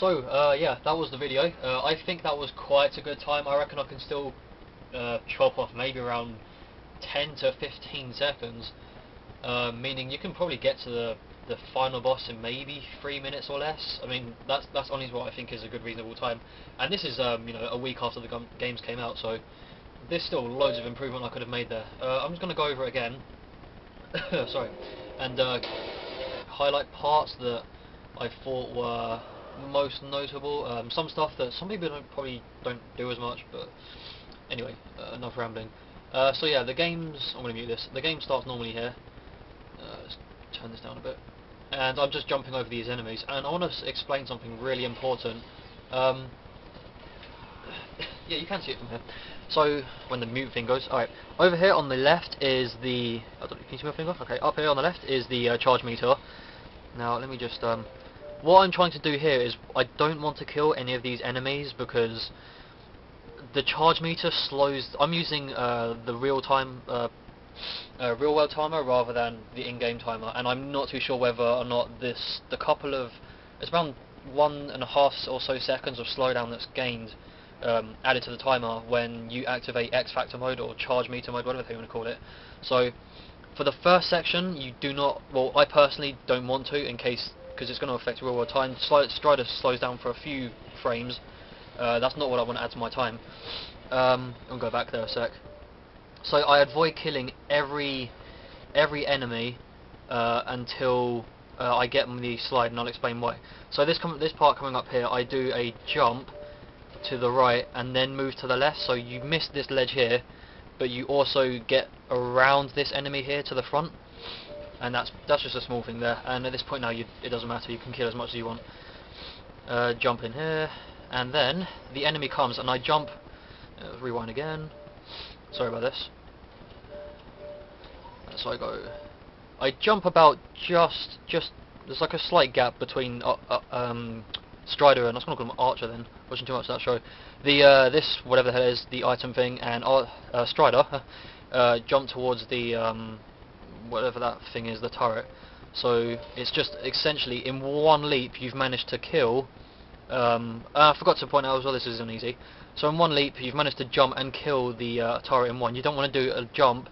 So, yeah, that was the video. I think that was quite a good time. I reckon I can still chop off maybe around 10 to 15 seconds, meaning you can probably get to the final boss in maybe 3 minutes or less. I mean, that's honestly what I think is a good reasonable time. And this is you know, a week after the games came out, so there's still loads of improvement I could have made there. I'm just going to go over it again, sorry, and highlight parts that I thought were most notable. Some stuff that some people probably don't do as much, but anyway, enough rambling. So yeah, the games, I'm going to mute this, the game starts normally here. Let's turn this down a bit. And I'm just jumping over these enemies, and I want to explain something really important. Yeah, you can see it from here. So, when the mute thing goes, alright, over here on the left is the, can you see my finger? Okay, up here on the left is the charge meter. Now, let me just, what I'm trying to do here is, I don't want to kill any of these enemies, because the charge meter slows, I'm using the real-time, real-world timer rather than the in-game timer, and I'm not too sure whether or not it's around 1.5 or so seconds of slowdown that's gained, added to the timer when you activate X Factor mode or charge meter mode, whatever you want to call it. So for the first section, you do not, well, I personally don't want to, in case, because it's going to affect real world time. Strider slows down for a few frames. That's not what I want to add to my time. I'll go back there a sec. So I avoid killing every enemy until I get on the slide, and I'll explain why. So this part coming up here, I do a jump to the right and then move to the left, so you miss this ledge here, but you also get around this enemy here to the front, and that's just a small thing there. And at this point now, it doesn't matter, you can kill as much as you want. Jump in here, and then the enemy comes, and I jump, rewind again, sorry about this. So I jump about just there's like a slight gap between Strider and, I was going to call him Archer then, watching too much of that show. The this, whatever the hell is, the item thing, and Strider jump towards the whatever that thing is, the turret. So it's just essentially in one leap you've managed to kill. I forgot to point out as well, this isn't easy. So in one leap you've managed to jump and kill the turret in one. You don't want to do a jump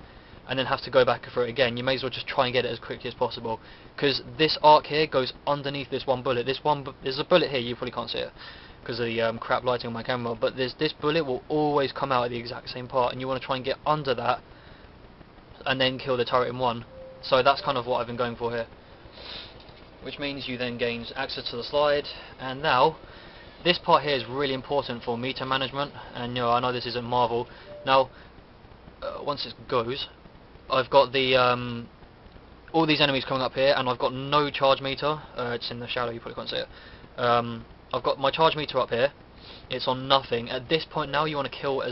and then have to go back for it again. You may as well just try and get it as quickly as possible, because this arc here goes underneath this one bullet. There's a bullet here, you probably can't see it because of the crap lighting on my camera, but this bullet will always come out at the exact same part, and you want to try and get under that and then kill the turret in one. So that's kind of what I've been going for here, which means you then gain access to the slide. And now this part here is really important for meter management, and you know, I know this isn't Marvel. Now once it goes, I've got the all these enemies coming up here, and I've got no charge meter. It's in the shadow, you probably can't see it. I've got my charge meter up here. It's on nothing. At this point now, you want to kill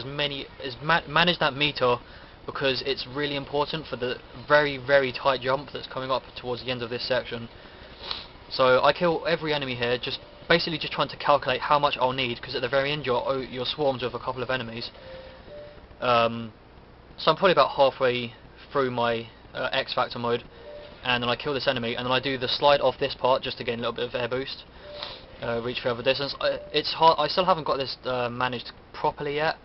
manage that meter, because it's really important for the very tight jump that's coming up towards the end of this section. So I kill every enemy here, basically just trying to calculate how much I'll need, because at the very end you're swarmed with a couple of enemies. So I'm probably about halfway through my X Factor mode, and then I kill this enemy, and then I do the slide off this part just to gain a little bit of air boost, reach further distance. It's hard, I still haven't got this managed properly yet,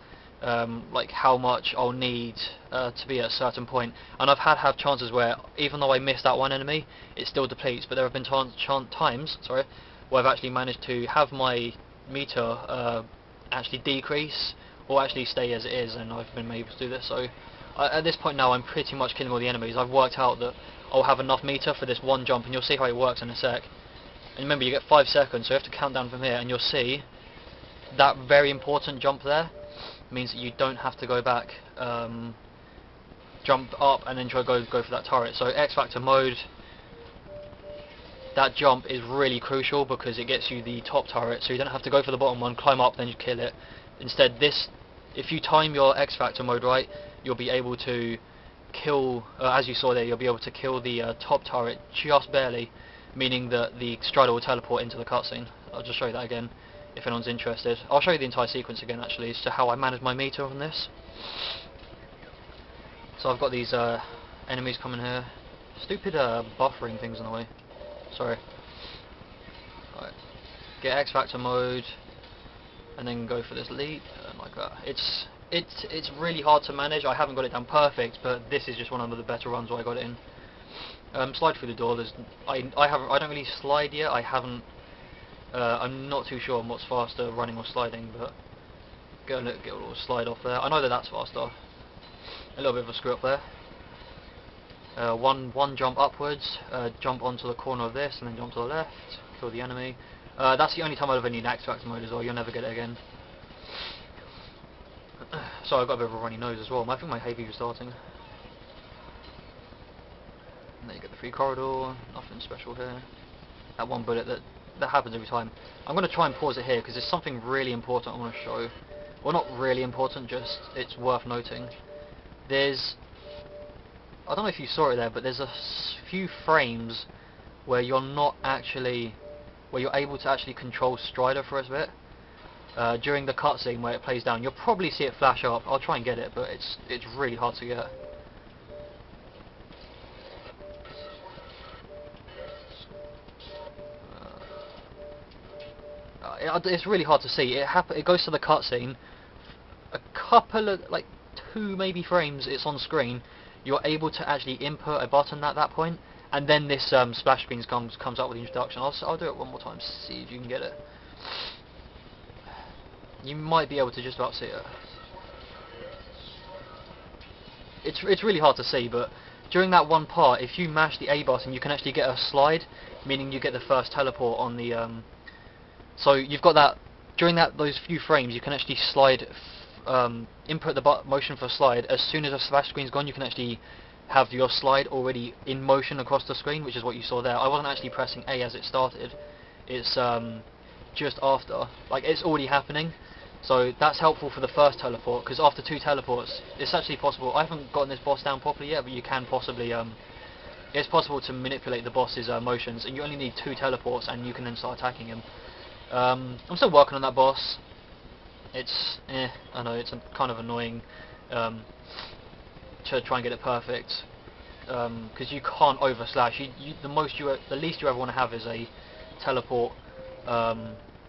like how much I'll need to be at a certain point. And I've had chances where, even though I missed that one enemy, it still depletes, but there have been times where I've actually managed to have my meter actually decrease or actually stay as it is, and I've been able to do this. So at this point now, I'm pretty much killing all the enemies. I've worked out that I'll have enough meter for this one jump, and you'll see how it works in a sec. And remember, you get 5 seconds, so you have to count down from here, and you'll see that very important jump there means that you don't have to go back, jump up and then go for that turret. So X Factor mode, that jump is really crucial, because it gets you the top turret, so you don't have to go for the bottom one, climb up, then you kill it. Instead, if you time your X Factor mode right, you'll be able to kill, as you saw there, you'll be able to kill the top turret just barely, meaning that the Strider will teleport into the cutscene. I'll just show you that again if anyone's interested. I'll show you the entire sequence again actually, as to how I manage my meter on this. So I've got these enemies coming here. Stupid buffering things in the way. Sorry. Right. get X Factor mode, and then go for this leap, and like that. It's really hard to manage. I haven't got it down perfect, but this is just one of the better runs where I got it in. Slide through the door. I don't really slide yet. I haven't. I'm not too sure on what's faster, running or sliding, but get a little slide off there. I know that that's faster. A little bit of a screw up there. One jump upwards, jump onto the corner of this, and then jump to the left, kill the enemy. That's the only time I'll ever need X Factor mode as well. You'll never get it again. So I've got a bit of a runny nose as well. I think my hay fever's starting. And then you get the free corridor. Nothing special here. That one bullet that happens every time. I'm going to try and pause it here because there's something really important I want to show. Well, not really important, just it's worth noting. I don't know if you saw it there, but there's a few frames where you're able to actually control Strider for a bit. During the cutscene where it plays down, you'll probably see it flash up. I'll try and get it, but it's really hard to get. It's really hard to see. It goes to the cutscene. A couple of, like, 2 maybe frames, it's on screen. You're able to actually input a button at that point, and then this splash screen comes up with the introduction. I'll do it one more time, see if you can get it. You might be able to just about see it. It's really hard to see, but during that one part, if you mash the A button, you can actually get a slide, meaning you get the first teleport on the. So you've got that during those few frames, you can actually slide. Input the motion for slide. As soon as a splash screen's gone, you can actually have your slide already in motion across the screen, which is what you saw there. I wasn't actually pressing A as it started. It's just after, like it's already happening. So that's helpful for the first teleport, because after 2 teleports, it's actually possible. I haven't gotten this boss down properly yet, but you can possibly. It's possible to manipulate the boss's motions, and you only need 2 teleports, and you can then start attacking him. I'm still working on that boss. I know it's kind of annoying to try and get it perfect, because you can't overslash. The least you ever want to have is a teleport.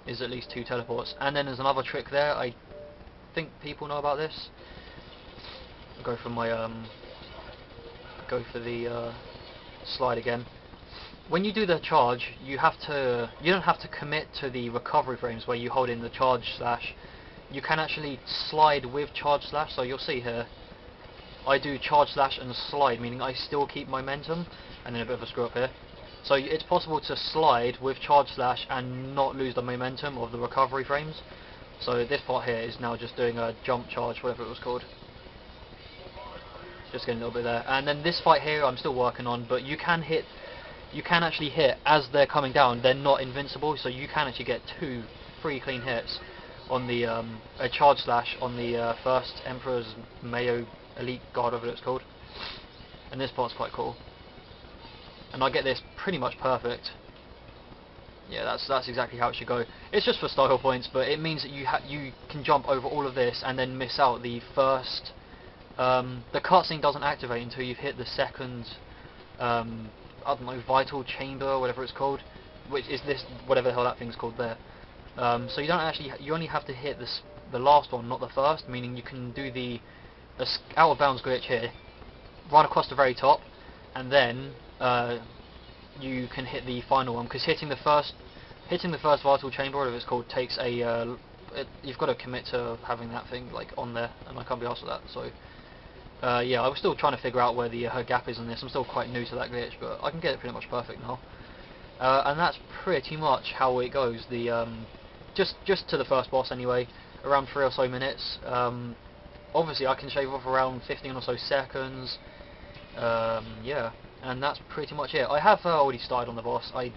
Is at least 2 teleports, and then there's another trick there. I think people know about this. Go for the slide again. When you do the charge, you don't have to commit to the recovery frames where you hold in the charge slash. You can actually slide with charge slash. So you'll see here, I do charge slash and slide, meaning I still keep momentum, and then a bit of a screw up here. So it's possible to slide with charge slash and not lose the momentum of the recovery frames. So this part here is now just doing a jump charge, whatever it was called. Just getting a little bit there. And then this fight here I'm still working on, but you can actually hit as they're coming down. They're not invincible, so you can actually get 2 free clean hits on the a charge slash on the first Emperor's Mayo Elite Guard, whatever it's called. And this part's quite cool. And I get this pretty much perfect. Yeah, that's exactly how it should go. It's just for style points, but it means that you can jump over all of this and then miss out the first. The cutscene doesn't activate until you've hit the second. I don't know, vital chamber, or whatever it's called, which is this, whatever the hell that thing's called there. So you only have to hit the last one, not the first. Meaning you can do the out of bounds glitch here, run across the very top, and then. You can hit the final one, because hitting the first vital chamber, whatever it's called, takes a you've got to commit to having that thing like on there, and I can't be asked with that. So yeah, I was still trying to figure out where the her gap is on this. I'm still quite new to that glitch, but I can get it pretty much perfect now. And that's pretty much how it goes. The just to the first boss anyway, around 3 or so minutes. Obviously I can shave off around 15 or so seconds. Yeah. And that's pretty much it. I have already started on the boss. I've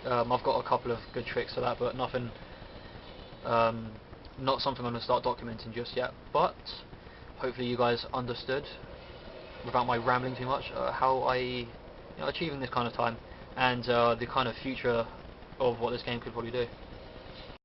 got a couple of good tricks for that, but nothing, not something I'm going to start documenting just yet. But hopefully you guys understood, without my rambling too much, how achieving this kind of time, and the kind of future of what this game could probably do.